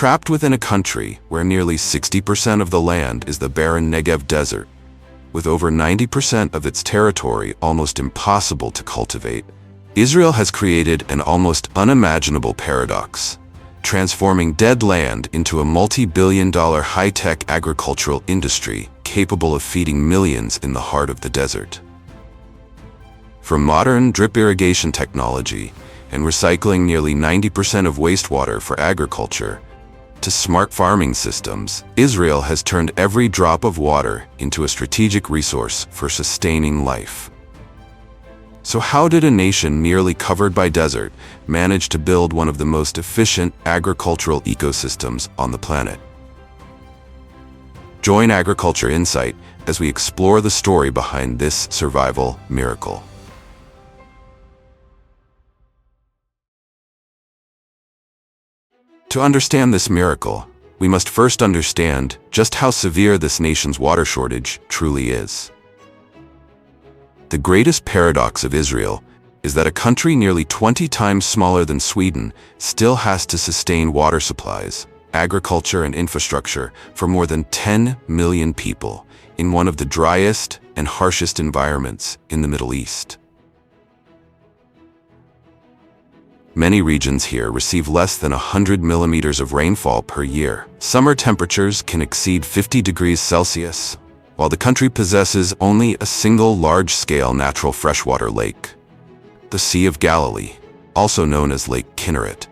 trapped within a country where nearly 60% of the land is the barren Negev Desert, with over 90% of its territory almost impossible to cultivate. Israel has created an almost unimaginable paradox, transforming dead land into a multi-billion-dollar high-tech agricultural industry capable of feeding millions in the heart of the desert. From modern drip irrigation technology and recycling nearly 90% of wastewater for agriculture, to smart farming systems, Israel has turned every drop of water into a strategic resource for sustaining life. So how did a nation nearly covered by desert manage to build one of the most efficient agricultural ecosystems on the planet? Join Agriculture Insight as we explore the story behind this survival miracle. To understand this miracle, we must first understand just how severe this nation's water shortage truly is. The greatest paradox of Israel is that a country nearly 20 times smaller than Sweden still has to sustain water supplies, agriculture, and infrastructure for more than 10 million people in one of the driest and harshest environments in the Middle East. Many regions here receive less than 100 millimeters of rainfall per year. Summer temperatures can exceed 50 degrees Celsius, while the country possesses only a single large-scale natural freshwater lake, the Sea of Galilee, also known as Lake Kinneret.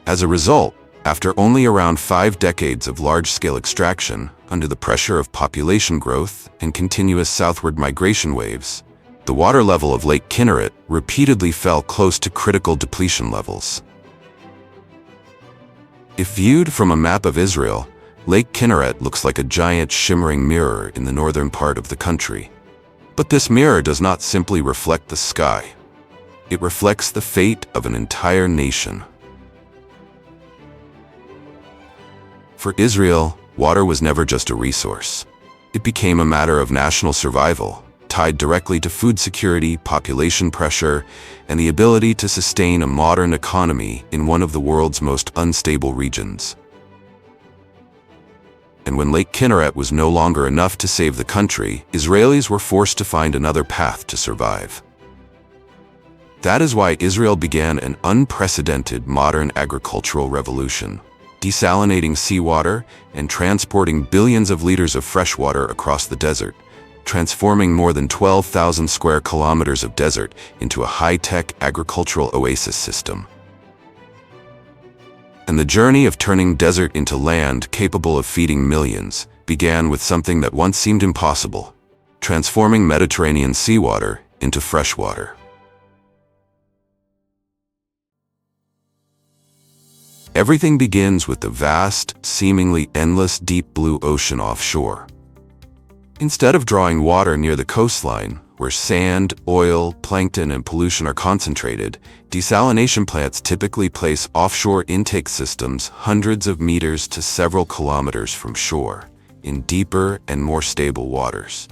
As a result, after only around 5 decades of large-scale extraction, under the pressure of population growth and continuous southward migration waves, the water level of Lake Kinneret repeatedly fell close to critical depletion levels. If viewed from a map of Israel, Lake Kinneret looks like a giant shimmering mirror in the northern part of the country. But this mirror does not simply reflect the sky. It reflects the fate of an entire nation. For Israel, water was never just a resource. It became a matter of national survival, tied directly to food security, population pressure, and the ability to sustain a modern economy in one of the world's most unstable regions. And when Lake Kinneret was no longer enough to save the country, Israelis were forced to find another path to survive. That is why Israel began an unprecedented modern agricultural revolution, desalinating seawater and transporting billions of liters of fresh water across the desert, transforming more than 12,000 square kilometers of desert into a high-tech agricultural oasis system. And the journey of turning desert into land capable of feeding millions began with something that once seemed impossible: transforming Mediterranean seawater into fresh water. Everything begins with the vast, seemingly endless deep blue ocean offshore. Instead of drawing water near the coastline, where sand, oil, plankton, and pollution are concentrated, desalination plants typically place offshore intake systems hundreds of meters to several kilometers from shore, in deeper and more stable waters.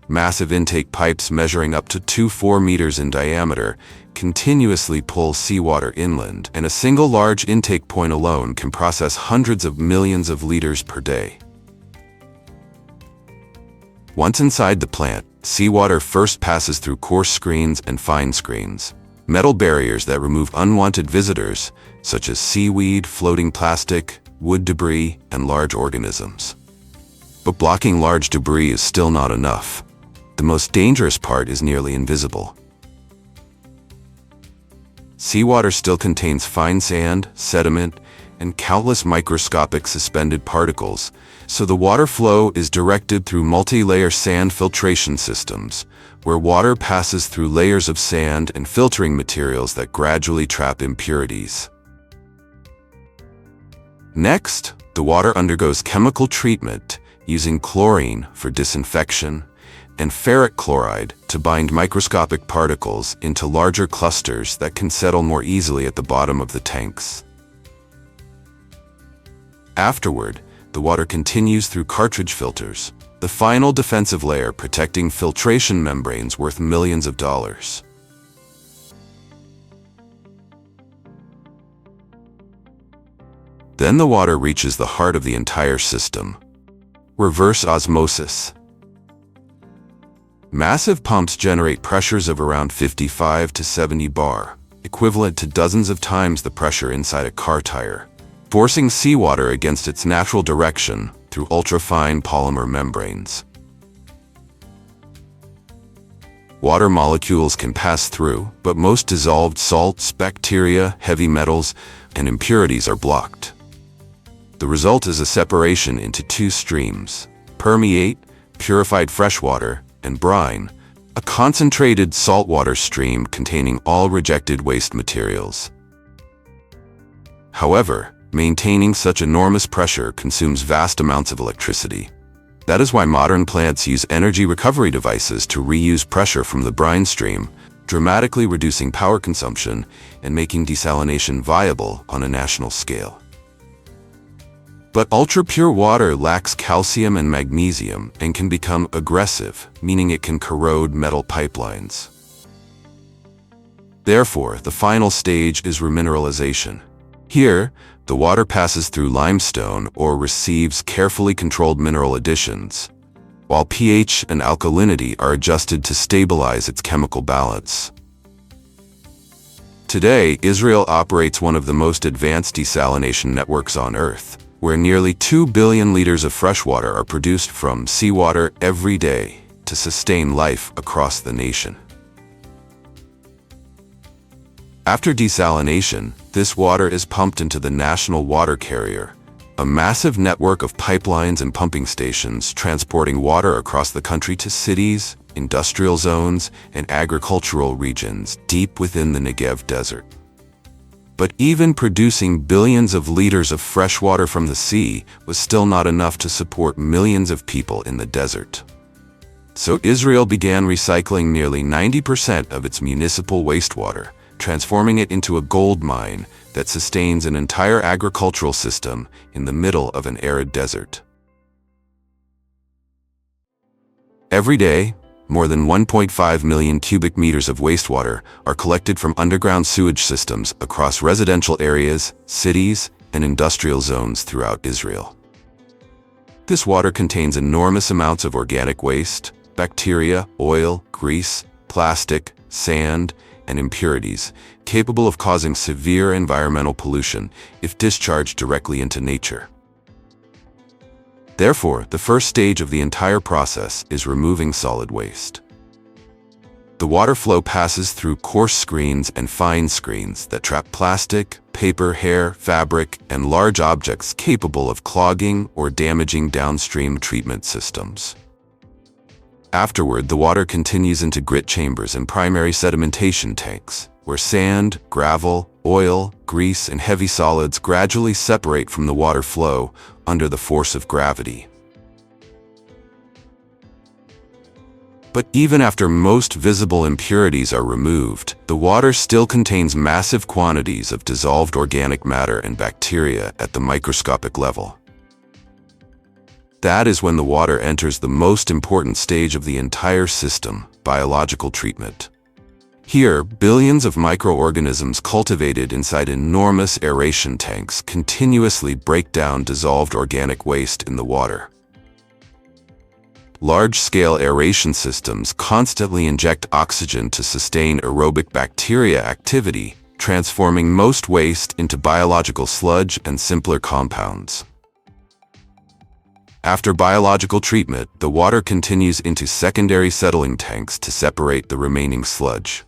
Massive intake pipes measuring up to 4 meters in diameter continuously pull seawater inland, and a single large intake point alone can process hundreds of millions of liters per day. Once inside the plant, seawater first passes through coarse screens and fine screens, metal barriers that remove unwanted visitors, such as seaweed, floating plastic, wood debris, and large organisms. But blocking large debris is still not enough. The most dangerous part is nearly invisible. Seawater still contains fine sand, sediment, and countless microscopic suspended particles, so the water flow is directed through multi-layer sand filtration systems, where water passes through layers of sand and filtering materials that gradually trap impurities. Next, the water undergoes chemical treatment using chlorine for disinfection and ferric chloride to bind microscopic particles into larger clusters that can settle more easily at the bottom of the tanks. Afterward, the water continues through cartridge filters, the final defensive layer protecting filtration membranes worth millions of dollars. Then the water reaches the heart of the entire system. Reverse osmosis. Massive pumps generate pressures of around 55 to 70 bar, equivalent to dozens of times the pressure inside a car tire, forcing seawater against its natural direction through ultrafine polymer membranes. Water molecules can pass through, but most dissolved salts, bacteria, heavy metals, and impurities are blocked. The result is a separation into two streams: permeate, purified freshwater, and brine, a concentrated saltwater stream containing all rejected waste materials. However, maintaining such enormous pressure consumes vast amounts of electricity. That is why modern plants use energy recovery devices to reuse pressure from the brine stream, dramatically reducing power consumption and making desalination viable on a national scale. But ultra-pure water lacks calcium and magnesium and can become aggressive, meaning it can corrode metal pipelines. Therefore, the final stage is remineralization. Here, the water passes through limestone or receives carefully controlled mineral additions, while pH and alkalinity are adjusted to stabilize its chemical balance. Today, Israel operates one of the most advanced desalination networks on Earth, where nearly 2 billion liters of freshwater are produced from seawater every day to sustain life across the nation. After desalination, this water is pumped into the national water carrier, a massive network of pipelines and pumping stations transporting water across the country to cities, industrial zones, and agricultural regions deep within the Negev Desert. But even producing billions of liters of fresh water from the sea was still not enough to support millions of people in the desert. So Israel began recycling nearly 90% of its municipal wastewater, transforming it into a gold mine that sustains an entire agricultural system in the middle of an arid desert. Every day, more than 1.5 million cubic meters of wastewater are collected from underground sewage systems across residential areas, cities, and industrial zones throughout Israel. This water contains enormous amounts of organic waste, bacteria, oil, grease, plastic, sand, and impurities, capable of causing severe environmental pollution if discharged directly into nature. Therefore, the first stage of the entire process is removing solid waste. The water flow passes through coarse screens and fine screens that trap plastic, paper, hair, fabric, and large objects capable of clogging or damaging downstream treatment systems. Afterward, the water continues into grit chambers and primary sedimentation tanks, where sand, gravel, oil, grease, and heavy solids gradually separate from the water flow under the force of gravity. But even after most visible impurities are removed, the water still contains massive quantities of dissolved organic matter and bacteria at the microscopic level. That is when the water enters the most important stage of the entire system, biological treatment. Here, billions of microorganisms cultivated inside enormous aeration tanks continuously break down dissolved organic waste in the water. Large-scale aeration systems constantly inject oxygen to sustain aerobic bacteria activity, transforming most waste into biological sludge and simpler compounds. After biological treatment, the water continues into secondary settling tanks to separate the remaining sludge.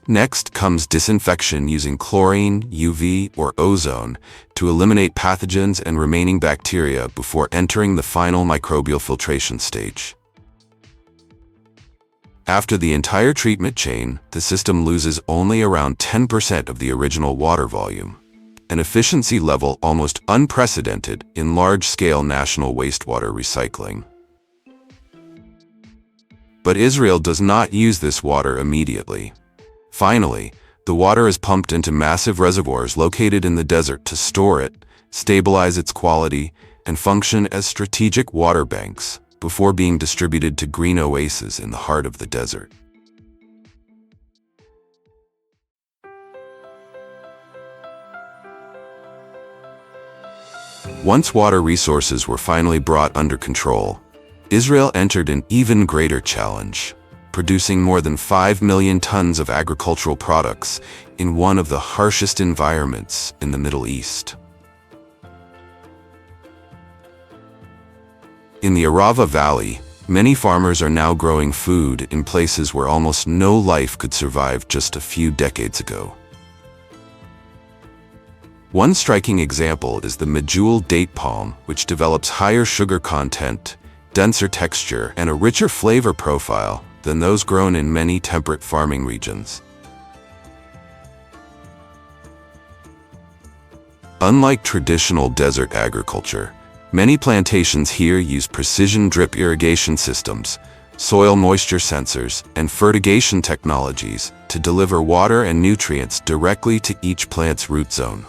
Next comes disinfection using chlorine, UV, or ozone to eliminate pathogens and remaining bacteria before entering the final microbial filtration stage. After the entire treatment chain, the system loses only around 10% of the original water volume, an efficiency level almost unprecedented in large-scale national wastewater recycling. But Israel does not use this water immediately. Finally, the water is pumped into massive reservoirs located in the desert to store it, stabilize its quality, and function as strategic water banks before being distributed to green oases in the heart of the desert. Once water resources were finally brought under control, Israel entered an even greater challenge, producing more than 5 million tons of agricultural products in one of the harshest environments in the Middle East. In the Arava Valley, many farmers are now growing food in places where almost no life could survive just a few decades ago. One striking example is the medjool date palm, which develops higher sugar content, denser texture, and a richer flavor profile than those grown in many temperate farming regions. Unlike traditional desert agriculture, many plantations here use precision drip irrigation systems, soil moisture sensors, and fertigation technologies to deliver water and nutrients directly to each plant's root zone.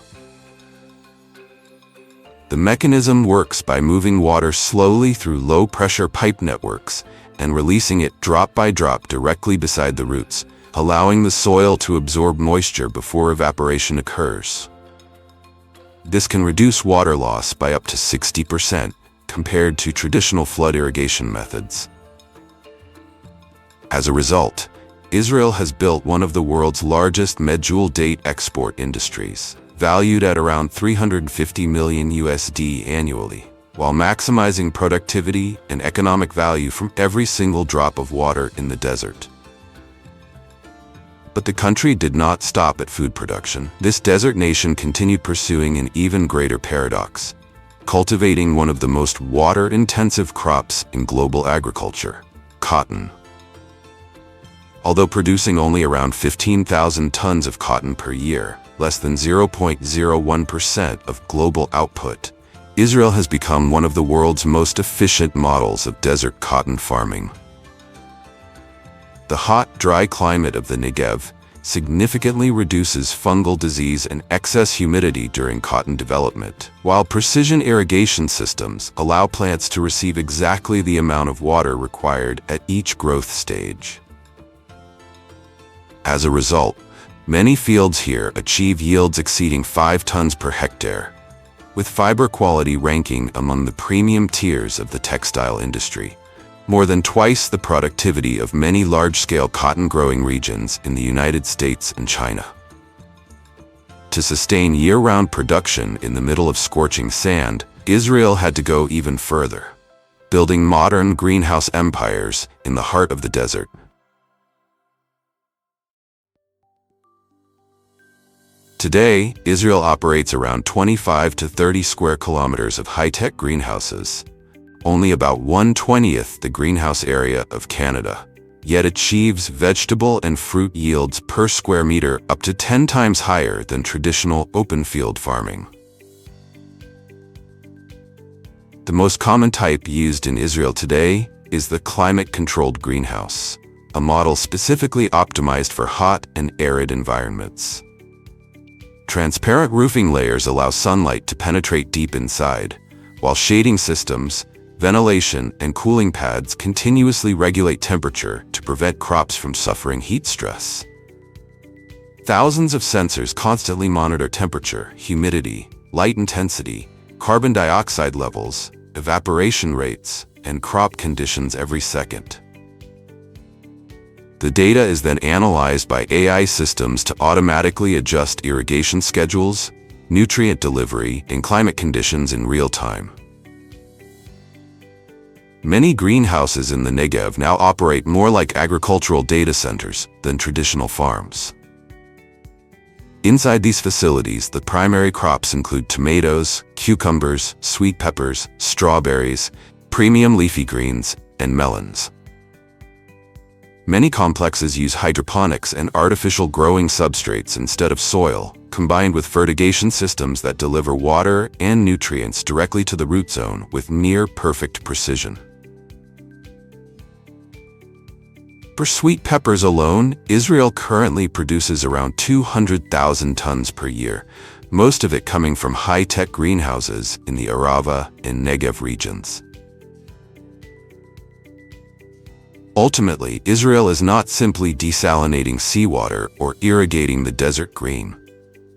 The mechanism works by moving water slowly through low-pressure pipe networks and releasing it drop by drop directly beside the roots, allowing the soil to absorb moisture before evaporation occurs. This can reduce water loss by up to 60% compared to traditional flood irrigation methods. As a result, Israel has built one of the world's largest medjool date export industries, valued at around $350 million annually, while maximizing productivity and economic value from every single drop of water in the desert. But the country did not stop at food production. This desert nation continued pursuing an even greater paradox, cultivating one of the most water-intensive crops in global agriculture, cotton. Although producing only around 15,000 tons of cotton per year, less than 0.01% of global output, Israel has become one of the world's most efficient models of desert cotton farming. The hot, dry climate of the Negev significantly reduces fungal disease and excess humidity during cotton development, while precision irrigation systems allow plants to receive exactly the amount of water required at each growth stage. As a result, many fields here achieve yields exceeding 5 tons per hectare, with fiber quality ranking among the premium tiers of the textile industry, more than twice the productivity of many large-scale cotton-growing regions in the United States and China. To sustain year-round production in the middle of scorching sand, Israel had to go even further, building modern greenhouse empires in the heart of the desert. Today, Israel operates around 25 to 30 square kilometers of high-tech greenhouses, only about 1/20th the greenhouse area of Canada, yet achieves vegetable and fruit yields per square meter up to 10 times higher than traditional open field farming. The most common type used in Israel today is the climate-controlled greenhouse, a model specifically optimized for hot and arid environments. Transparent roofing layers allow sunlight to penetrate deep inside, while shading systems, ventilation, and cooling pads continuously regulate temperature to prevent crops from suffering heat stress. Thousands of sensors constantly monitor temperature, humidity, light intensity, carbon dioxide levels, evaporation rates, and crop conditions every second. The data is then analyzed by AI systems to automatically adjust irrigation schedules, nutrient delivery, and climate conditions in real time. Many greenhouses in the Negev now operate more like agricultural data centers than traditional farms. Inside these facilities, the primary crops include tomatoes, cucumbers, sweet peppers, strawberries, premium leafy greens, and melons. Many complexes use hydroponics and artificial growing substrates instead of soil, combined with fertigation systems that deliver water and nutrients directly to the root zone with near-perfect precision. For sweet peppers alone, Israel currently produces around 200,000 tons per year, most of it coming from high-tech greenhouses in the Arava and Negev regions. Ultimately, Israel is not simply desalinating seawater or irrigating the desert green.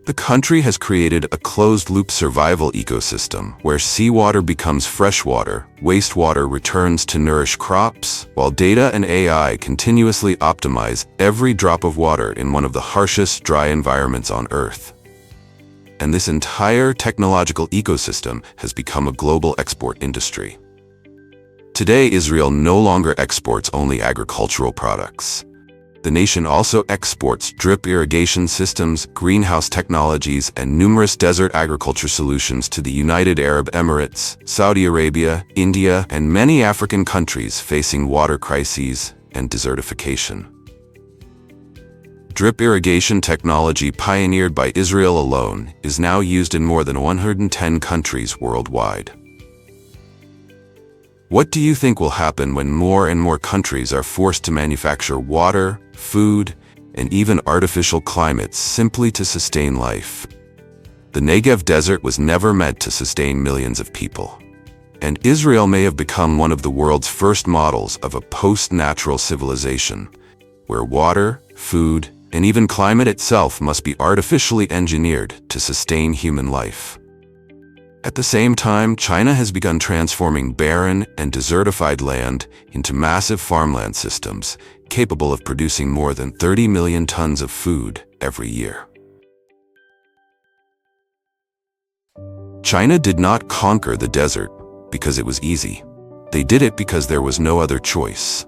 The country has created a closed-loop survival ecosystem where seawater becomes freshwater, wastewater returns to nourish crops, while data and AI continuously optimize every drop of water in one of the harshest dry environments on Earth. And this entire technological ecosystem has become a global export industry. Today, Israel no longer exports only agricultural products. The nation also exports drip irrigation systems, greenhouse technologies, and numerous desert agriculture solutions to the United Arab Emirates, Saudi Arabia, India, and many African countries facing water crises and desertification. Drip irrigation technology pioneered by Israel alone is now used in more than 110 countries worldwide. What do you think will happen when more and more countries are forced to manufacture water, food, and even artificial climates simply to sustain life? The Negev Desert was never meant to sustain millions of people. And Israel may have become one of the world's first models of a post-natural civilization, where water, food, and even climate itself must be artificially engineered to sustain human life. At the same time, China has begun transforming barren and desertified land into massive farmland systems, capable of producing more than 30 million tons of food every year. China did not conquer the desert because it was easy. They did it because there was no other choice.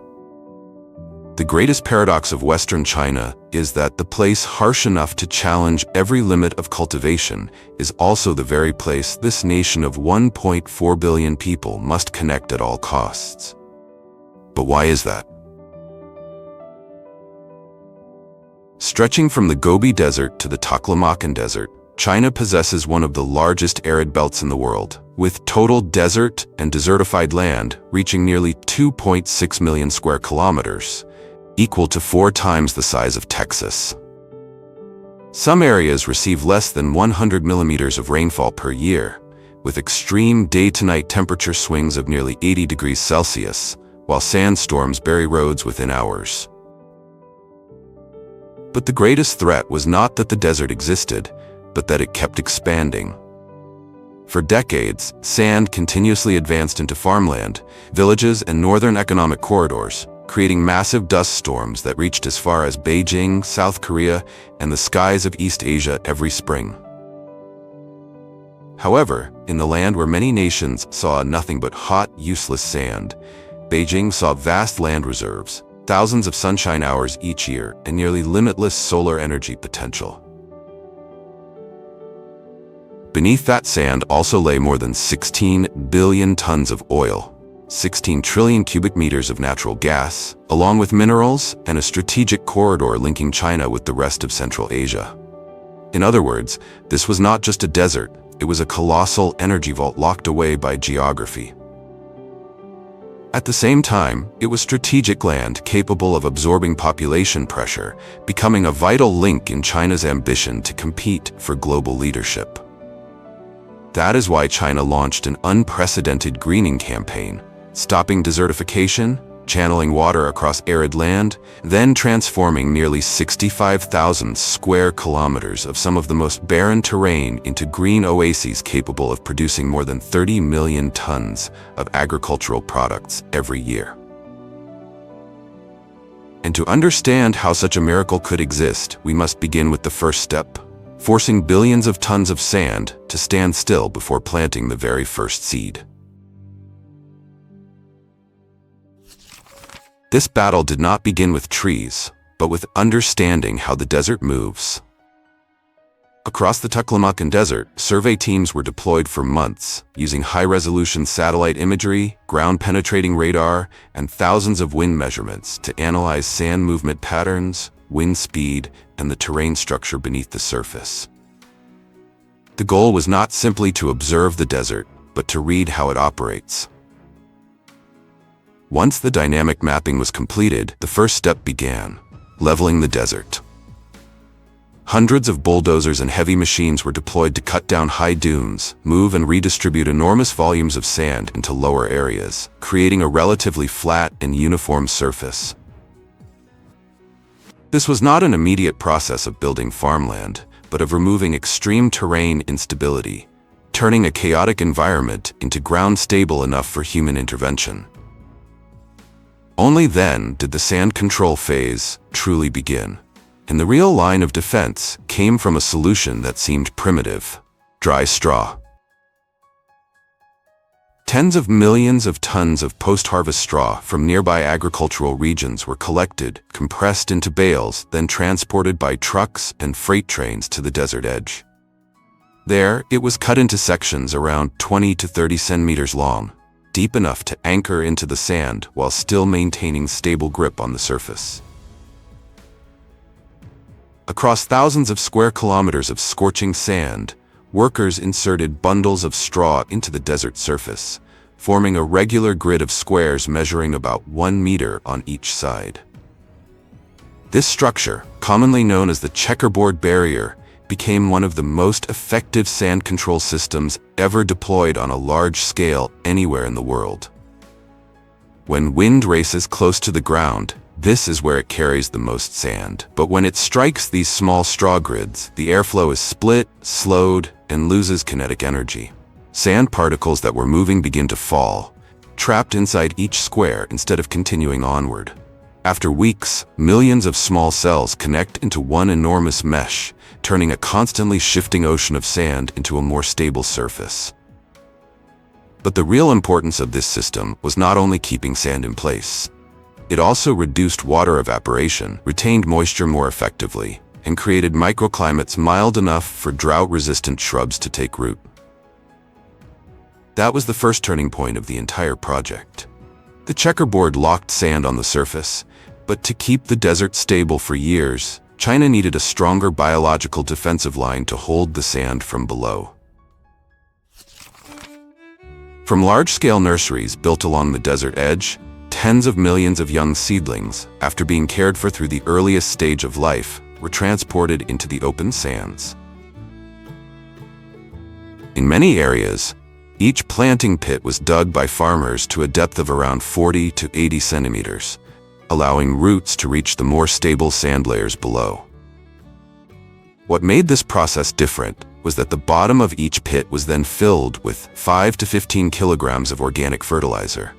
The greatest paradox of Western China is that the place harsh enough to challenge every limit of cultivation is also the very place this nation of 1.4 billion people must connect at all costs. But why is that? Stretching from the Gobi Desert to the Taklamakan Desert, China possesses one of the largest arid belts in the world, with total desert and desertified land reaching nearly 2.6 million square kilometers, equal to 4 times the size of Texas. Some areas receive less than 100 millimeters of rainfall per year, with extreme day-to-night temperature swings of nearly 80 degrees Celsius, while sandstorms bury roads within hours. But the greatest threat was not that the desert existed, but that it kept expanding. For decades, sand continuously advanced into farmland, villages, and northern economic corridors, creating massive dust storms that reached as far as Beijing, South Korea, and the skies of East Asia every spring. However, in the land where many nations saw nothing but hot, useless sand, Beijing saw vast land reserves, thousands of sunshine hours each year, and nearly limitless solar energy potential. Beneath that sand also lay more than 16 billion tons of oil, 16 trillion cubic meters of natural gas, along with minerals and a strategic corridor linking China with the rest of Central Asia. In other words, this was not just a desert, it was a colossal energy vault locked away by geography. At the same time, it was strategic land capable of absorbing population pressure, becoming a vital link in China's ambition to compete for global leadership. That is why China launched an unprecedented greening campaign, stopping desertification, channeling water across arid land, then transforming nearly 65,000 square kilometers of some of the most barren terrain into green oases capable of producing more than 30 million tons of agricultural products every year. And to understand how such a miracle could exist, we must begin with the first step, forcing billions of tons of sand to stand still before planting the very first seed. This battle did not begin with trees, but with understanding how the desert moves. Across the Taklamakan Desert, survey teams were deployed for months, using high-resolution satellite imagery, ground-penetrating radar, and thousands of wind measurements to analyze sand movement patterns, wind speed, and the terrain structure beneath the surface. The goal was not simply to observe the desert, but to read how it operates. Once the dynamic mapping was completed, the first step began: leveling the desert. Hundreds of bulldozers and heavy machines were deployed to cut down high dunes, move and redistribute enormous volumes of sand into lower areas, creating a relatively flat and uniform surface. This was not an immediate process of building farmland, but of removing extreme terrain instability, turning a chaotic environment into ground stable enough for human intervention. Only then did the sand control phase truly begin, and the real line of defense came from a solution that seemed primitive: dry straw. Tens of millions of tons of post-harvest straw from nearby agricultural regions were collected, compressed into bales, then transported by trucks and freight trains to the desert edge. There, it was cut into sections around 20 to 30 centimeters long, deep enough to anchor into the sand while still maintaining stable grip on the surface. Across thousands of square kilometers of scorching sand, workers inserted bundles of straw into the desert surface, forming a regular grid of squares measuring about 1 meter on each side. This structure, commonly known as the checkerboard barrier, became one of the most effective sand control systems ever deployed on a large scale anywhere in the world. When wind races close to the ground, this is where it carries the most sand. But when it strikes these small straw grids, the airflow is split, slowed, and loses kinetic energy. Sand particles that were moving begin to fall, trapped inside each square instead of continuing onward. After weeks, millions of small cells connect into one enormous mesh, turning a constantly shifting ocean of sand into a more stable surface. But the real importance of this system was not only keeping sand in place. It also reduced water evaporation, retained moisture more effectively, and created microclimates mild enough for drought-resistant shrubs to take root. That was the first turning point of the entire project. The checkerboard locked sand on the surface, but to keep the desert stable for years, China needed a stronger biological defensive line to hold the sand from below. From large-scale nurseries built along the desert edge, tens of millions of young seedlings, after being cared for through the earliest stage of life, were transported into the open sands. In many areas, each planting pit was dug by farmers to a depth of around 40 to 80 centimeters, allowing roots to reach the more stable sand layers below. What made this process different was that the bottom of each pit was then filled with 5 to 15 kilograms of organic fertilizer,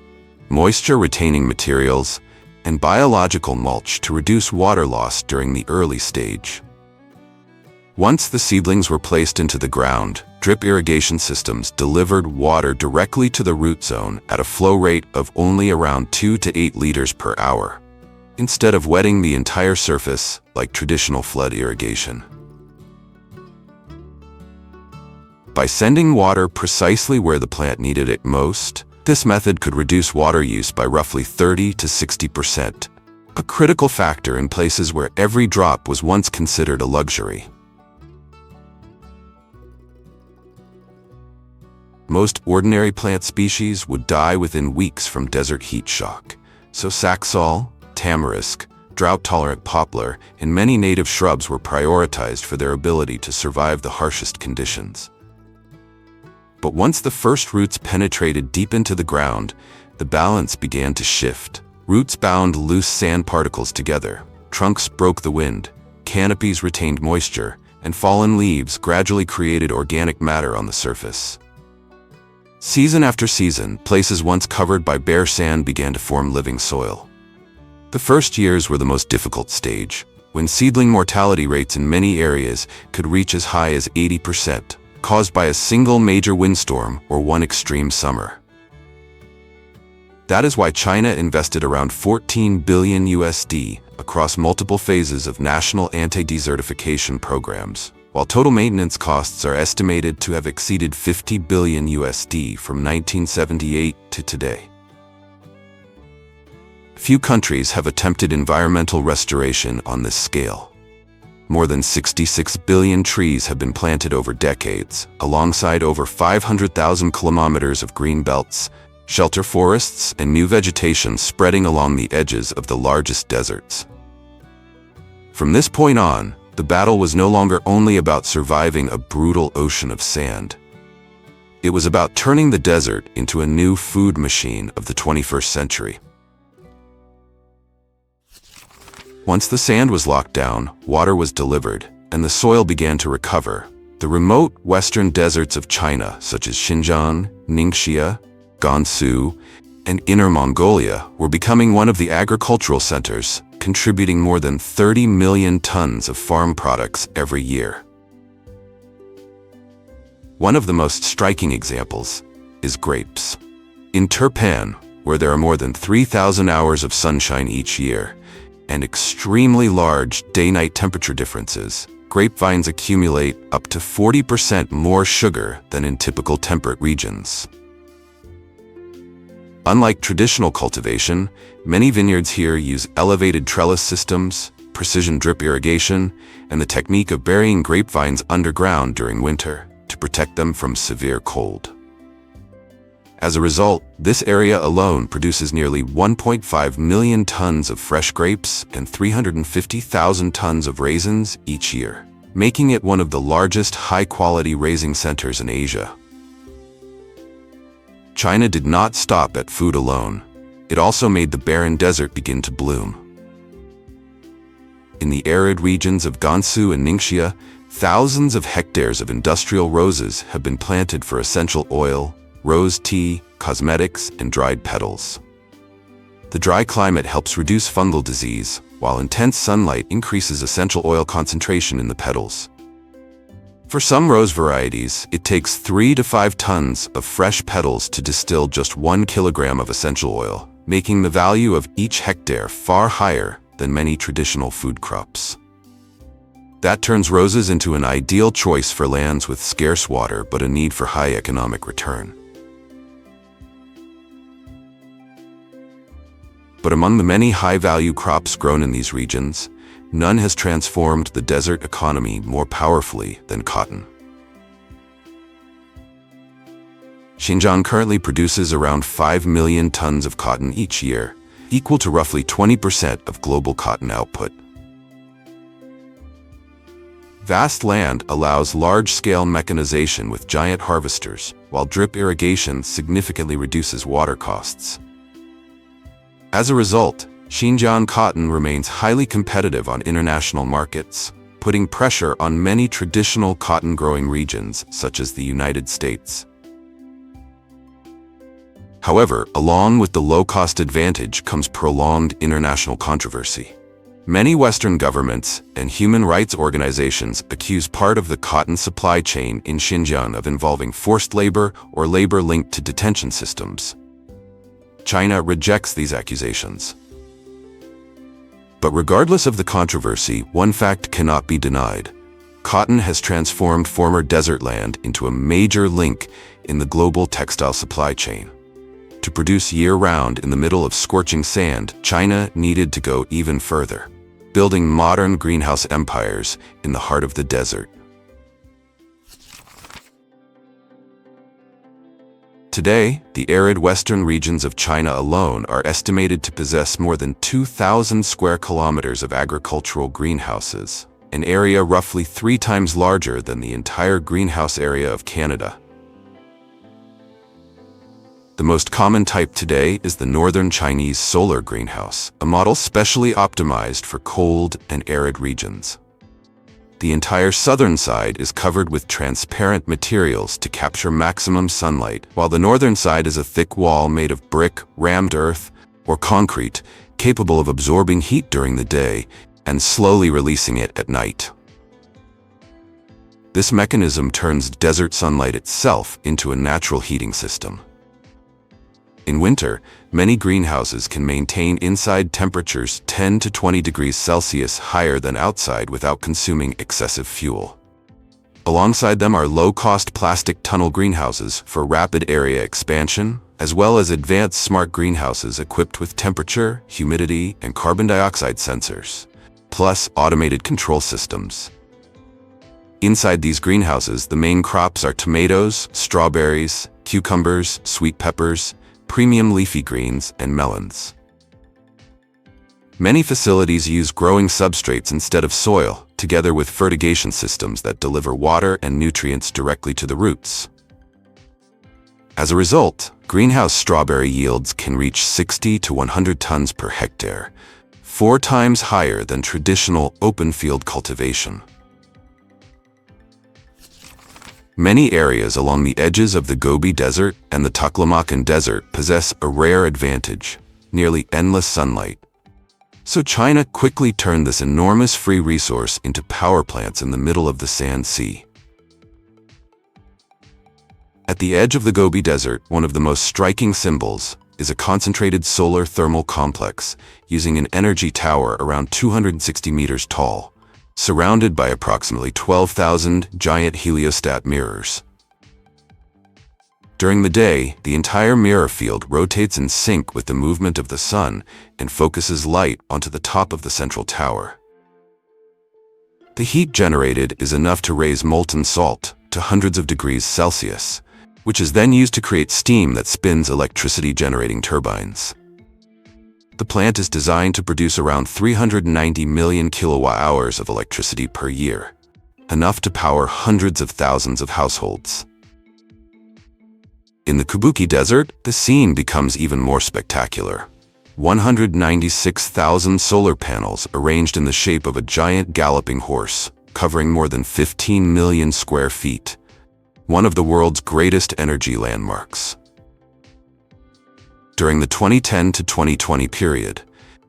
moisture-retaining materials, and biological mulch to reduce water loss during the early stage. Once the seedlings were placed into the ground, drip irrigation systems delivered water directly to the root zone at a flow rate of only around 2 to 8 liters per hour, instead of wetting the entire surface like traditional flood irrigation. By sending water precisely where the plant needed it most, this method could reduce water use by roughly 30 to 60%, a critical factor in places where every drop was once considered a luxury. Most ordinary plant species would die within weeks from desert heat shock, so saxaul, tamarisk, drought-tolerant poplar, and many native shrubs were prioritized for their ability to survive the harshest conditions. But once the first roots penetrated deep into the ground, the balance began to shift. Roots bound loose sand particles together, trunks broke the wind, canopies retained moisture, and fallen leaves gradually created organic matter on the surface. Season after season, places once covered by bare sand began to form living soil. The first years were the most difficult stage, when seedling mortality rates in many areas could reach as high as 80%, caused by a single major windstorm or one extreme summer. That is why China invested around $14 billion across multiple phases of national anti-desertification programs, while total maintenance costs are estimated to have exceeded $50 billion from 1978 to today. Few countries have attempted environmental restoration on this scale. More than 66 billion trees have been planted over decades, alongside over 500,000 kilometers of green belts, shelter forests, and new vegetation spreading along the edges of the largest deserts. From this point on, the battle was no longer only about surviving a brutal ocean of sand. It was about turning the desert into a new food machine of the 21st century. Once the sand was locked down, water was delivered, and the soil began to recover. The remote western deserts of China, such as Xinjiang, Ningxia, Gansu, and Inner Mongolia, were becoming one of the agricultural centers, contributing more than 30 million tons of farm products every year. One of the most striking examples is grapes. In Turpan, where there are more than 3,000 hours of sunshine each year and extremely large day-night temperature differences, grapevines accumulate up to 40% more sugar than in typical temperate regions. Unlike traditional cultivation, many vineyards here use elevated trellis systems, precision drip irrigation, and the technique of burying grapevines underground during winter to protect them from severe cold. As a result, this area alone produces nearly 1.5 million tons of fresh grapes and 350,000 tons of raisins each year, making it one of the largest high-quality raising centers in Asia. China did not stop at food alone. It also made the barren desert begin to bloom. In the arid regions of Gansu and Ningxia, thousands of hectares of industrial roses have been planted for essential oil, rose tea, cosmetics, and dried petals. The dry climate helps reduce fungal disease, while intense sunlight increases essential oil concentration in the petals. For some rose varieties, it takes 3 to 5 tons of fresh petals to distill just 1 kilogram of essential oil, making the value of each hectare far higher than many traditional food crops. That turns roses into an ideal choice for lands with scarce water but a need for high economic return. But among the many high-value crops grown in these regions, none has transformed the desert economy more powerfully than cotton. Xinjiang currently produces around 5 million tons of cotton each year, equal to roughly 20% of global cotton output. Vast land allows large-scale mechanization with giant harvesters, while drip irrigation significantly reduces water costs. As a result, Xinjiang cotton remains highly competitive on international markets, putting pressure on many traditional cotton-growing regions, such as the United States. However, along with the low-cost advantage comes prolonged international controversy. Many Western governments and human rights organizations accuse part of the cotton supply chain in Xinjiang of involving forced labor or labor linked to detention systems. China rejects these accusations. But regardless of the controversy, one fact cannot be denied. Cotton has transformed former desert land into a major link in the global textile supply chain. To produce year-round in the middle of scorching sand, China needed to go even further, building modern greenhouse empires in the heart of the desert. Today, the arid western regions of China alone are estimated to possess more than 2,000 square kilometers of agricultural greenhouses, an area roughly 3 times larger than the entire greenhouse area of Canada. The most common type today is the northern Chinese solar greenhouse, a model specially optimized for cold and arid regions. The entire southern side is covered with transparent materials to capture maximum sunlight, while the northern side is a thick wall made of brick, rammed earth, or concrete, capable of absorbing heat during the day and slowly releasing it at night. This mechanism turns desert sunlight itself into a natural heating system. In winter, many greenhouses can maintain inside temperatures 10 to 20 degrees Celsius higher than outside without consuming excessive fuel. Alongside them are low-cost plastic tunnel greenhouses for rapid area expansion, as well as advanced smart greenhouses equipped with temperature, humidity, and carbon dioxide sensors, plus automated control systems. Inside these greenhouses, the main crops are tomatoes, strawberries, cucumbers, sweet peppers, premium leafy greens, and melons. Many facilities use growing substrates instead of soil, together with fertigation systems that deliver water and nutrients directly to the roots. As a result, greenhouse strawberry yields can reach 60 to 100 tons per hectare, 4 times higher than traditional open field cultivation. Many areas along the edges of the Gobi Desert and the Taklamakan Desert possess a rare advantage: nearly endless sunlight. So China quickly turned this enormous free resource into power plants in the middle of the Sand Sea. At the edge of the Gobi Desert, one of the most striking symbols is a concentrated solar thermal complex using an energy tower around 260 meters tall, surrounded by approximately 12,000 giant heliostat mirrors. During the day, the entire mirror field rotates in sync with the movement of the sun and focuses light onto the top of the central tower. The heat generated is enough to raise molten salt to hundreds of degrees Celsius, which is then used to create steam that spins electricity-generating turbines. The plant is designed to produce around 390 million kilowatt-hours of electricity per year, enough to power hundreds of thousands of households. In the Kubuki Desert, the scene becomes even more spectacular. 196,000 solar panels arranged in the shape of a giant galloping horse, covering more than 15 million square feet, one of the world's greatest energy landmarks. During the 2010 to 2020 period,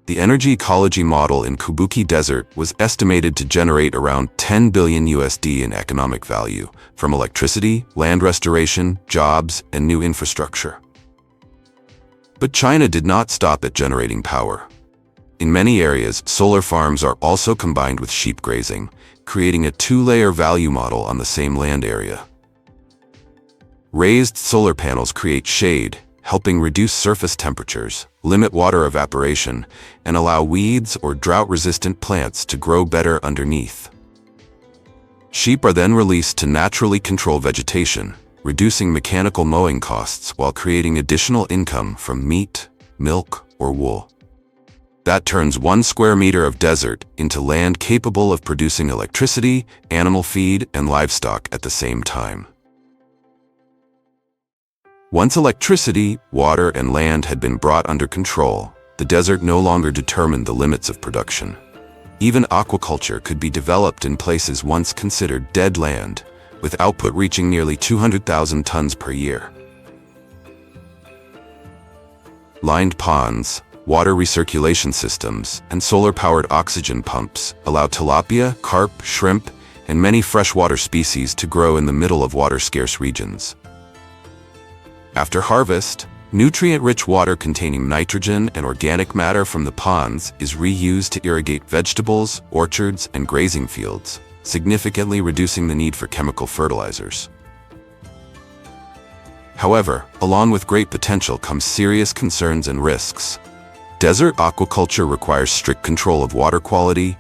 the energy ecology model in Kubuki Desert was estimated to generate around $10 billion in economic value from electricity, land restoration, jobs, and new infrastructure. But China did not stop at generating power. In many areas, solar farms are also combined with sheep grazing, creating a two-layer value model on the same land area. Raised solar panels create shade, helping reduce surface temperatures, limit water evaporation, and allow weeds or drought-resistant plants to grow better underneath. Sheep are then released to naturally control vegetation, reducing mechanical mowing costs while creating additional income from meat, milk, or wool. That turns 1 square meter of desert into land capable of producing electricity, animal feed, and livestock at the same time. Once electricity, water, and land had been brought under control, the desert no longer determined the limits of production. Even aquaculture could be developed in places once considered dead land, with output reaching nearly 200,000 tons per year. Lined ponds, water recirculation systems, and solar-powered oxygen pumps allow tilapia, carp, shrimp, and many freshwater species to grow in the middle of water-scarce regions. After harvest, nutrient-rich water containing nitrogen and organic matter from the ponds is reused to irrigate vegetables, orchards, and grazing fields, significantly reducing the need for chemical fertilizers. However, along with great potential comes serious concerns and risks. Desert aquaculture requires strict control of water quality,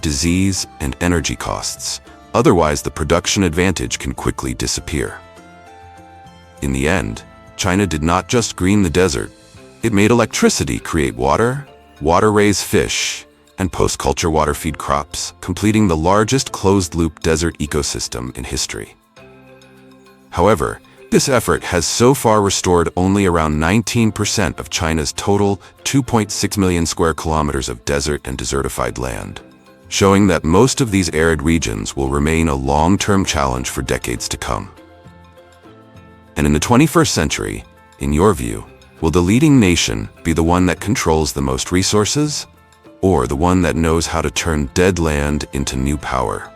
disease, and energy costs. Otherwise, the production advantage can quickly disappear. In the end, China did not just green the desert. It made electricity create water, water raise fish, and post-culture water feed crops, completing the largest closed-loop desert ecosystem in history. However, this effort has so far restored only around 19% of China's total 2.6 million square kilometers of desert and desertified land, showing that most of these arid regions will remain a long-term challenge for decades to come. And in the 21st century, in your view, will the leading nation be the one that controls the most resources, or the one that knows how to turn dead land into new power?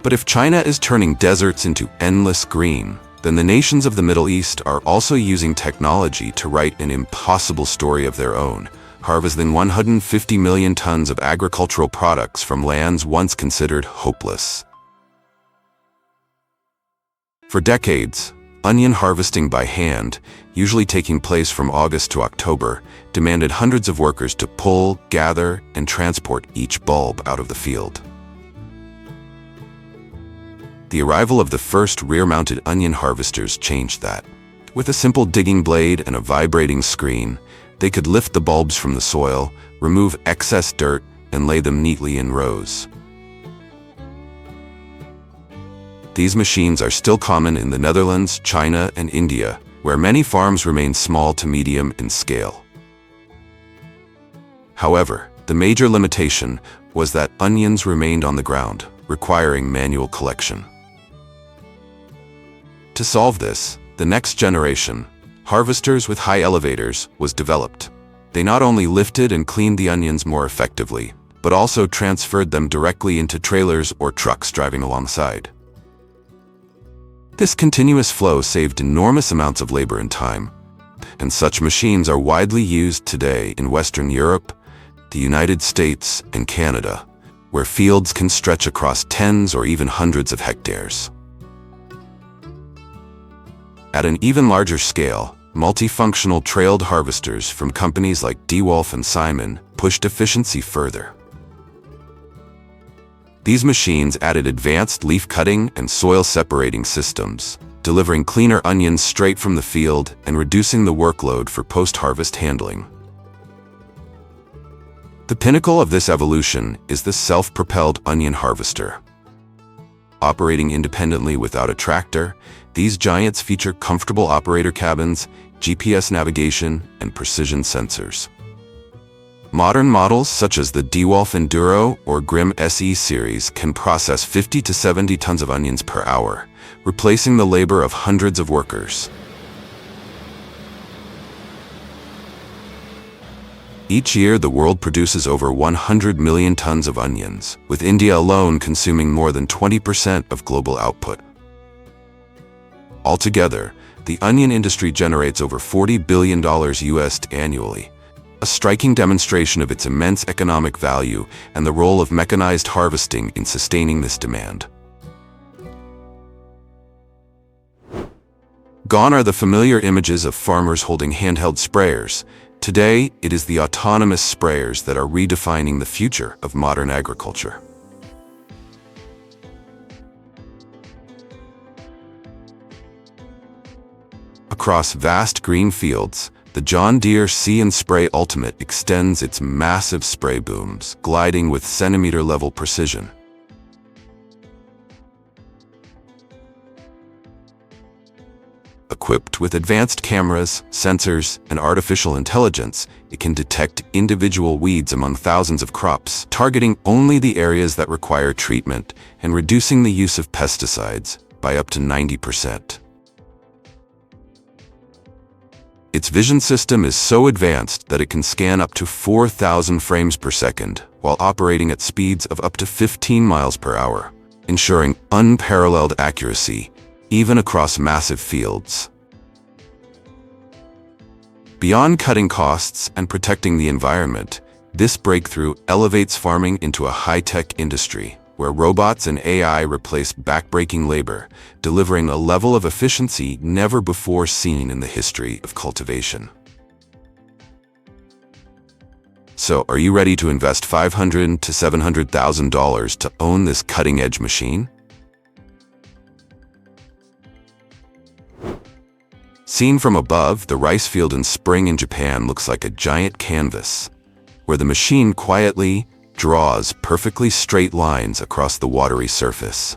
But if China is turning deserts into endless green, then the nations of the Middle East are also using technology to write an impossible story of their own, harvesting 150 million tons of agricultural products from lands once considered hopeless. For decades, onion harvesting by hand, usually taking place from August to October, demanded hundreds of workers to pull, gather, and transport each bulb out of the field. The arrival of the first rear-mounted onion harvesters changed that. With a simple digging blade and a vibrating screen, they could lift the bulbs from the soil, remove excess dirt, and lay them neatly in rows. These machines are still common in the Netherlands, China, and India, where many farms remain small to medium in scale. However, the major limitation was that onions remained on the ground, requiring manual collection. To solve this, the next generation, harvesters with high elevators, was developed. They not only lifted and cleaned the onions more effectively, but also transferred them directly into trailers or trucks driving alongside. This continuous flow saved enormous amounts of labor and time, and such machines are widely used today in Western Europe, the United States, and Canada, where fields can stretch across tens or even hundreds of hectares. At an even larger scale, multifunctional trailed harvesters from companies like DeWolf and Simon pushed efficiency further. These machines added advanced leaf cutting and soil separating systems, delivering cleaner onions straight from the field and reducing the workload for post-harvest handling. The pinnacle of this evolution is the self-propelled onion harvester. Operating independently without a tractor, these giants feature comfortable operator cabins, GPS navigation, and precision sensors. Modern models such as the DeWolf Enduro or Grimm SE series can process 50 to 70 tons of onions per hour, replacing the labor of hundreds of workers. Each year, the world produces over 100 million tons of onions, with India alone consuming more than 20% of global output. Altogether, the onion industry generates over $40 billion US annually, a striking demonstration of its immense economic value and the role of mechanized harvesting in sustaining this demand. Gone are the familiar images of farmers holding handheld sprayers. Today, it is the autonomous sprayers that are redefining the future of modern agriculture. Across vast green fields, the John Deere See & Spray Ultimate extends its massive spray booms, gliding with centimeter-level precision. Equipped with advanced cameras, sensors, and artificial intelligence, it can detect individual weeds among thousands of crops, targeting only the areas that require treatment and reducing the use of pesticides by up to 90%. Its vision system is so advanced that it can scan up to 4,000 frames per second while operating at speeds of up to 15 miles per hour, ensuring unparalleled accuracy even across massive fields. Beyond cutting costs and protecting the environment, this breakthrough elevates farming into a high-tech industry where robots and AI replace backbreaking labor, delivering a level of efficiency never before seen in the history of cultivation. So, are you ready to invest $500,000 to $700,000 to own this cutting-edge machine? Seen from above, the rice field in spring in Japan looks like a giant canvas, where the machine quietly draws perfectly straight lines across the watery surface.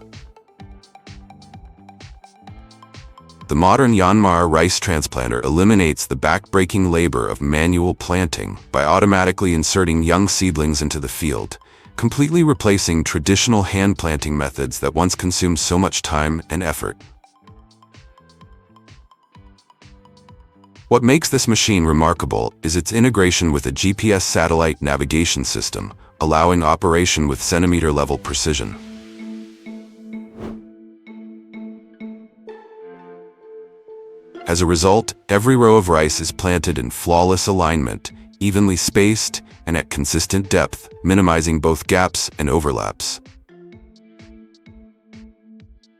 The modern Yanmar rice transplanter eliminates the back-breaking labor of manual planting by automatically inserting young seedlings into the field, completely replacing traditional hand planting methods that once consumed so much time and effort. What makes this machine remarkable is its integration with a GPS satellite navigation system, allowing operation with centimeter-level precision. As a result, every row of rice is planted in flawless alignment, evenly spaced, and at consistent depth, minimizing both gaps and overlaps.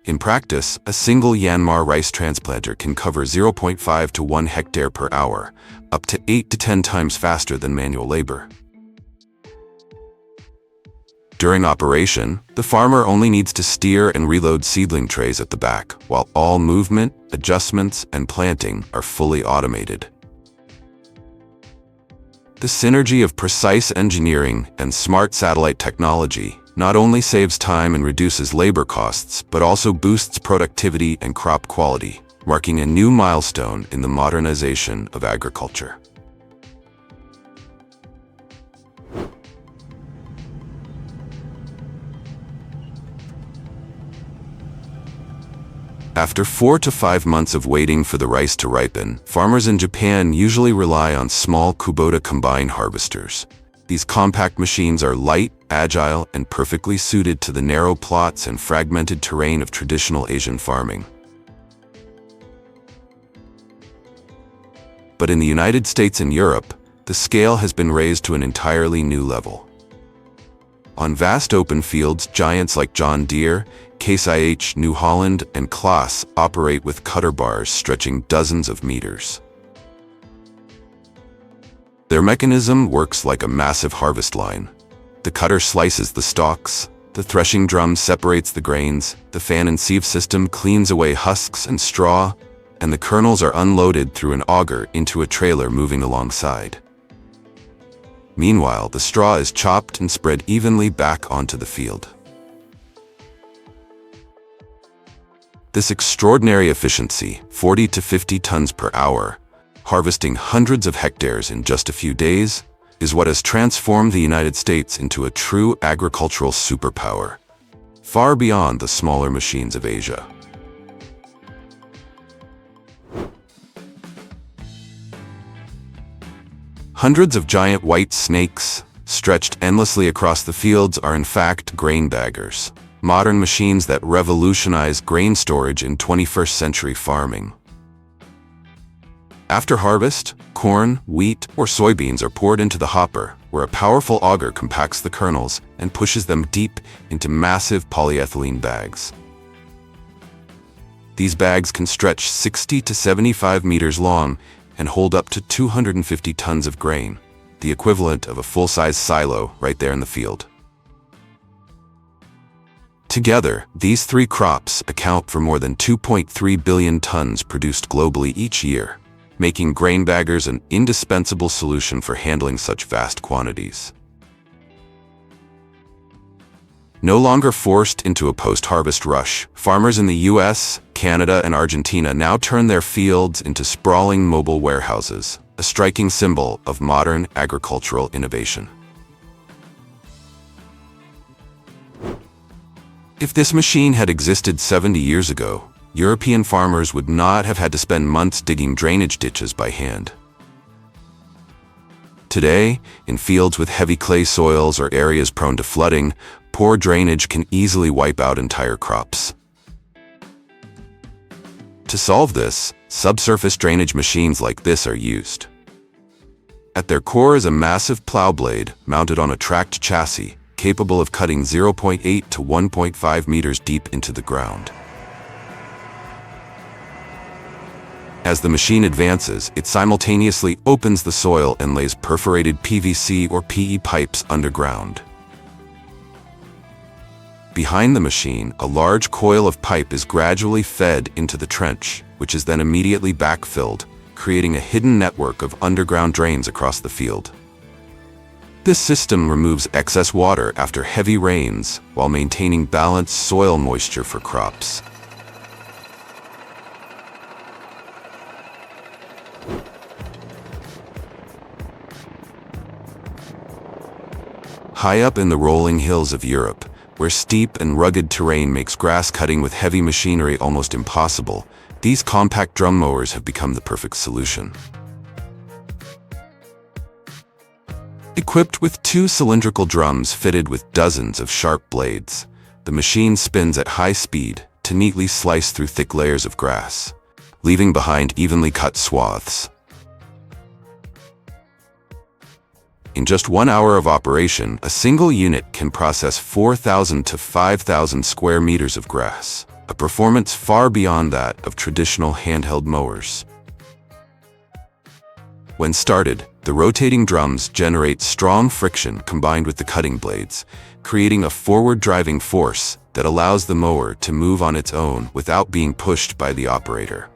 In practice, a single Yanmar rice transplanter can cover 0.5 to 1 hectare per hour, up to 8 to 10 times faster than manual labor. During operation, the farmer only needs to steer and reload seedling trays at the back, while all movement, adjustments, and planting are fully automated. The synergy of precise engineering and smart satellite technology not only saves time and reduces labor costs, but also boosts productivity and crop quality, marking a new milestone in the modernization of agriculture. After 4 to 5 months of waiting for the rice to ripen, farmers in Japan usually rely on small Kubota combine harvesters. These compact machines are light, agile, and perfectly suited to the narrow plots and fragmented terrain of traditional Asian farming. But in the United States and Europe, the scale has been raised to an entirely new level. On vast open fields, giants like John Deere, Case IH, New Holland, and Claas operate with cutter bars stretching dozens of meters. Their mechanism works like a massive harvest line. The cutter slices the stalks, the threshing drum separates the grains, the fan and sieve system cleans away husks and straw, and the kernels are unloaded through an auger into a trailer moving alongside. Meanwhile, the straw is chopped and spread evenly back onto the field. This extraordinary efficiency, 40 to 50 tons per hour, harvesting hundreds of hectares in just a few days, is what has transformed the United States into a true agricultural superpower, far beyond the smaller machines of Asia. Hundreds of giant white snakes, stretched endlessly across the fields, are in fact grain baggers, modern machines that revolutionized grain storage in 21st century farming. After harvest, corn, wheat, or soybeans are poured into the hopper, where a powerful auger compacts the kernels and pushes them deep into massive polyethylene bags. These bags can stretch 60 to 75 meters long and hold up to 250 tons of grain, the equivalent of a full-size silo right there in the field. Together, these three crops account for more than 2.3 billion tons produced globally each year, making grain baggers an indispensable solution for handling such vast quantities. No longer forced into a post-harvest rush, farmers in the US, Canada, and Argentina now turn their fields into sprawling mobile warehouses, a striking symbol of modern agricultural innovation. If this machine had existed 70 years ago, European farmers would not have had to spend months digging drainage ditches by hand. Today, in fields with heavy clay soils or areas prone to flooding, poor drainage can easily wipe out entire crops. To solve this, subsurface drainage machines like this are used. At their core is a massive plow blade mounted on a tracked chassis, capable of cutting 0.8 to 1.5 meters deep into the ground. As the machine advances, it simultaneously opens the soil and lays perforated PVC or PE pipes underground. Behind the machine, a large coil of pipe is gradually fed into the trench, which is then immediately backfilled, creating a hidden network of underground drains across the field. This system removes excess water after heavy rains while maintaining balanced soil moisture for crops. High up in the rolling hills of Europe, where steep and rugged terrain makes grass cutting with heavy machinery almost impossible, these compact drum mowers have become the perfect solution. Equipped with two cylindrical drums fitted with dozens of sharp blades, the machine spins at high speed to neatly slice through thick layers of grass, leaving behind evenly cut swaths. In just 1 hour of operation, a single unit can process 4,000 to 5,000 square meters of grass, a performance far beyond that of traditional handheld mowers. When started, the rotating drums generate strong friction combined with the cutting blades, creating a forward-driving force that allows the mower to move on its own without being pushed by the operator.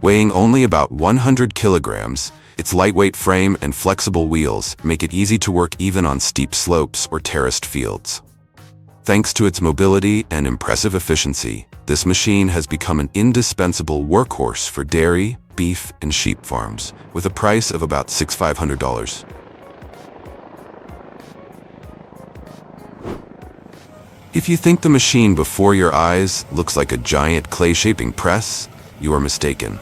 Weighing only about 100 kilograms, its lightweight frame and flexible wheels make it easy to work even on steep slopes or terraced fields. Thanks to its mobility and impressive efficiency, this machine has become an indispensable workhorse for dairy, beef, and sheep farms, with a price of about $6,500. If you think the machine before your eyes looks like a giant clay-shaping press, you are mistaken.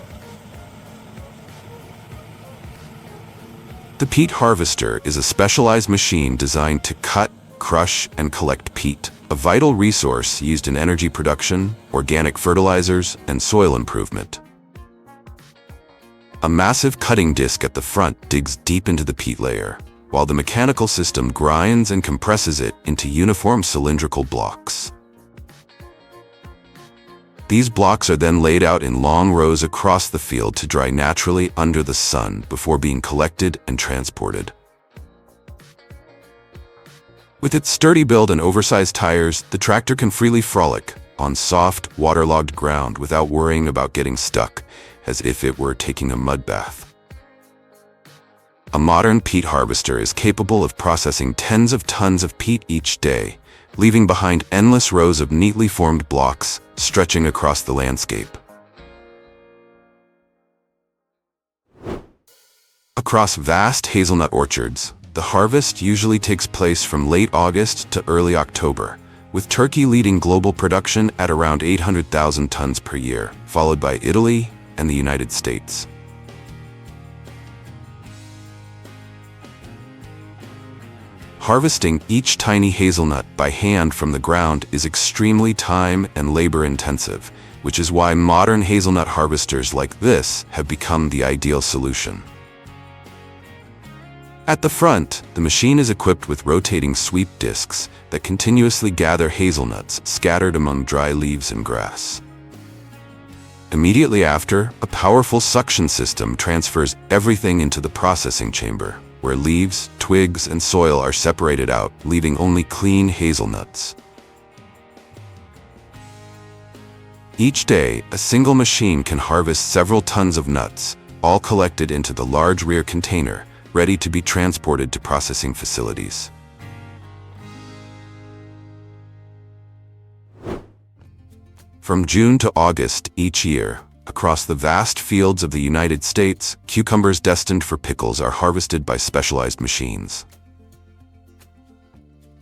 The peat harvester is a specialized machine designed to cut, crush, and collect peat, a vital resource used in energy production, organic fertilizers, and soil improvement. A massive cutting disc at the front digs deep into the peat layer, while the mechanical system grinds and compresses it into uniform cylindrical blocks. These blocks are then laid out in long rows across the field to dry naturally under the sun before being collected and transported. With its sturdy build and oversized tires, the tractor can freely frolic on soft, waterlogged ground without worrying about getting stuck, as if it were taking a mud bath. A modern peat harvester is capable of processing tens of tons of peat each day, leaving behind endless rows of neatly formed blocks stretching across the landscape. Across vast hazelnut orchards, the harvest usually takes place from late August to early October, with Turkey leading global production at around 800,000 tons per year, followed by Italy and the United States. Harvesting each tiny hazelnut by hand from the ground is extremely time and labor-intensive, which is why modern hazelnut harvesters like this have become the ideal solution. At the front, the machine is equipped with rotating sweep discs that continuously gather hazelnuts scattered among dry leaves and grass. Immediately after, a powerful suction system transfers everything into the processing chamber, where leaves, twigs, and soil are separated out, leaving only clean hazelnuts. Each day, a single machine can harvest several tons of nuts, all collected into the large rear container, ready to be transported to processing facilities. From June to August each year, across the vast fields of the United States, cucumbers destined for pickles are harvested by specialized machines.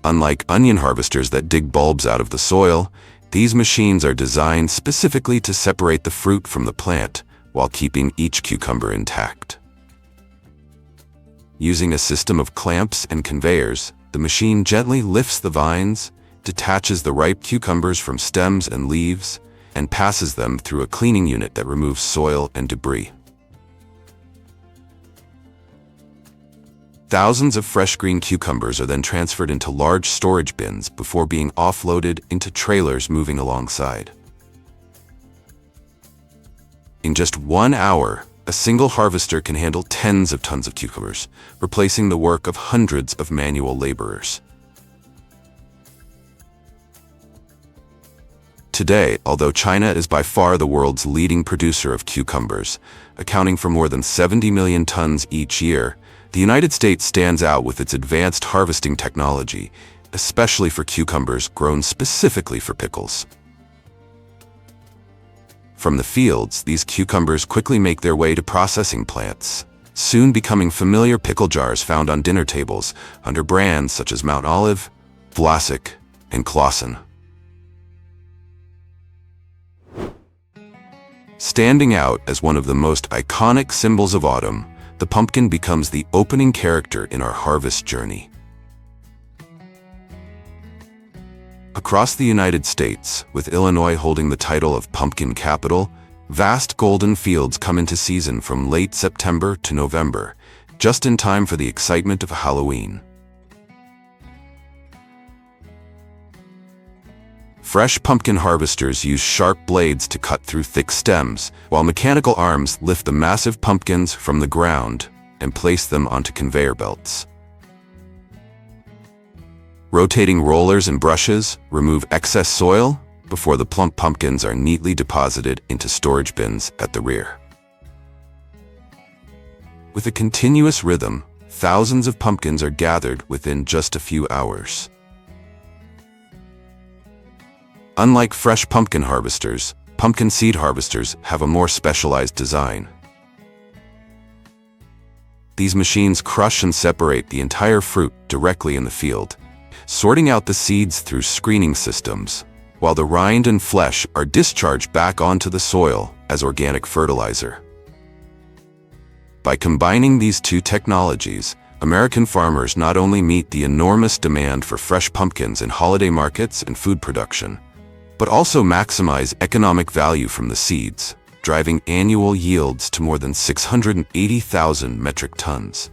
Unlike onion harvesters that dig bulbs out of the soil, these machines are designed specifically to separate the fruit from the plant while keeping each cucumber intact. Using a system of clamps and conveyors, the machine gently lifts the vines, detaches the ripe cucumbers from stems and leaves, and passes them through a cleaning unit that removes soil and debris. Thousands of fresh green cucumbers are then transferred into large storage bins before being offloaded into trailers moving alongside. In just 1 hour, a single harvester can handle tens of tons of cucumbers, replacing the work of hundreds of manual laborers. Today, although China is by far the world's leading producer of cucumbers, accounting for more than 70 million tons each year, the United States stands out with its advanced harvesting technology, especially for cucumbers grown specifically for pickles. From the fields, these cucumbers quickly make their way to processing plants, soon becoming familiar pickle jars found on dinner tables under brands such as Mount Olive, Vlasic, and Clausen. Standing out as one of the most iconic symbols of autumn, the pumpkin becomes the opening character in our harvest journey. Across the United States, with Illinois holding the title of pumpkin capital, vast golden fields come into season from late September to November, just in time for the excitement of Halloween. Fresh pumpkin harvesters use sharp blades to cut through thick stems, while mechanical arms lift the massive pumpkins from the ground and place them onto conveyor belts. Rotating rollers and brushes remove excess soil before the plump pumpkins are neatly deposited into storage bins at the rear. With a continuous rhythm, thousands of pumpkins are gathered within just a few hours. Unlike fresh pumpkin harvesters, pumpkin seed harvesters have a more specialized design. These machines crush and separate the entire fruit directly in the field, sorting out the seeds through screening systems, while the rind and flesh are discharged back onto the soil as organic fertilizer. By combining these two technologies, American farmers not only meet the enormous demand for fresh pumpkins in holiday markets and food production, but also maximize economic value from the seeds, driving annual yields to more than 680,000 metric tons.